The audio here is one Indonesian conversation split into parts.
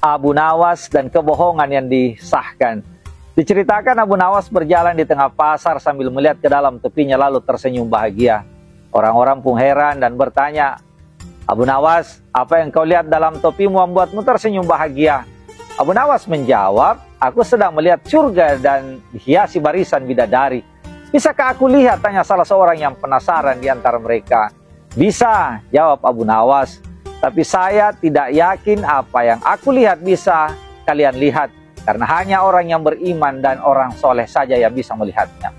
Abu Nawas dan kebohongan yang disahkan. Diceritakan Abu Nawas berjalan di tengah pasar sambil melihat ke dalam topinya lalu tersenyum bahagia. Orang-orang pun heran dan bertanya, "Abu Nawas, apa yang kau lihat dalam topimu membuatmu tersenyum bahagia?" Abu Nawas menjawab, "Aku sedang melihat surga dan dihiasi barisan bidadari." "Bisakah aku lihat?" tanya salah seorang yang penasaran di antara mereka. "Bisa," jawab Abu Nawas. "Tapi saya tidak yakin apa yang aku lihat bisa kalian lihat. Karena hanya orang yang beriman dan orang soleh saja yang bisa melihatnya."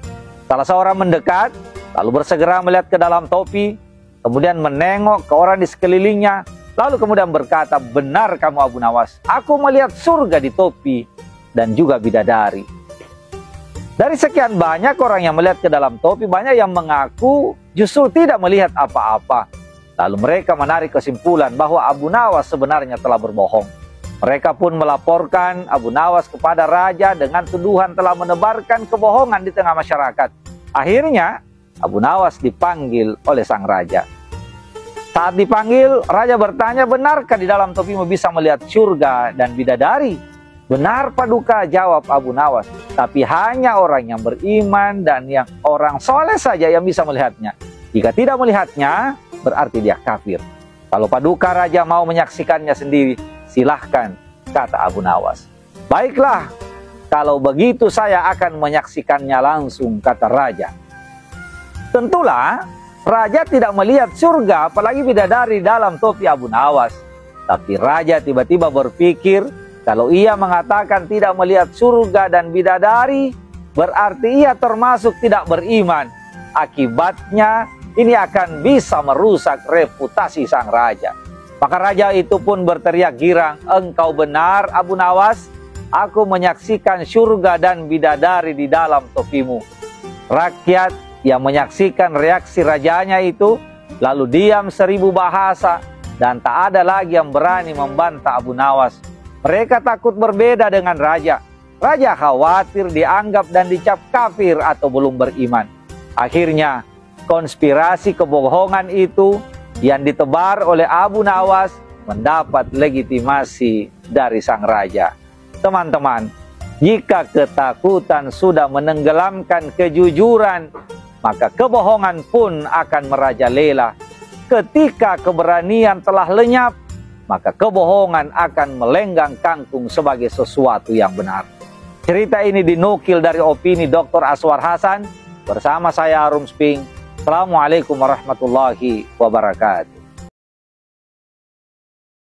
Salah seorang mendekat, lalu bersegera melihat ke dalam topi, kemudian menengok ke orang di sekelilingnya, lalu kemudian berkata, "Benar kamu Abu Nawas, aku melihat surga di topi dan juga bidadari." Dari sekian banyak orang yang melihat ke dalam topi, banyak yang mengaku justru tidak melihat apa-apa. Lalu mereka menarik kesimpulan bahwa Abu Nawas sebenarnya telah berbohong. Mereka pun melaporkan Abu Nawas kepada raja dengan tuduhan telah menebarkan kebohongan di tengah masyarakat. Akhirnya Abu Nawas dipanggil oleh sang raja. Saat dipanggil, raja bertanya, "Benarkah di dalam topimu bisa melihat surga dan bidadari?" "Benar Paduka," jawab Abu Nawas, "tapi hanya orang yang beriman dan yang orang soleh saja yang bisa melihatnya. Jika tidak melihatnya, berarti dia kafir." "Kalau Paduka Raja mau menyaksikannya sendiri, silahkan," kata Abu Nawas. "Baiklah, kalau begitu saya akan menyaksikannya langsung," kata raja. Tentulah raja tidak melihat surga apalagi bidadari dalam topi Abu Nawas. Tapi raja tiba-tiba berpikir, kalau ia mengatakan tidak melihat surga dan bidadari, berarti ia termasuk tidak beriman. Akibatnya ini akan bisa merusak reputasi sang raja. Maka raja itu pun berteriak girang, "Engkau benar Abu Nawas, aku menyaksikan surga dan bidadari di dalam topimu." Rakyat yang menyaksikan reaksi rajanya itu lalu diam 1000 bahasa dan tak ada lagi yang berani membantah Abu Nawas. Mereka takut berbeda dengan raja. Raja khawatir dianggap dan dicap kafir atau belum beriman. Akhirnya konspirasi kebohongan itu yang ditebar oleh Abu Nawas mendapat legitimasi dari sang raja. Teman-teman, jika ketakutan sudah menenggelamkan kejujuran, maka kebohongan pun akan merajalela. Ketika keberanian telah lenyap, maka kebohongan akan melenggang kangkung sebagai sesuatu yang benar. Cerita ini dinukil dari opini Dr. Aswar Hasan bersama saya Arum Sping. Assalamualaikum warahmatullahi wabarakatuh.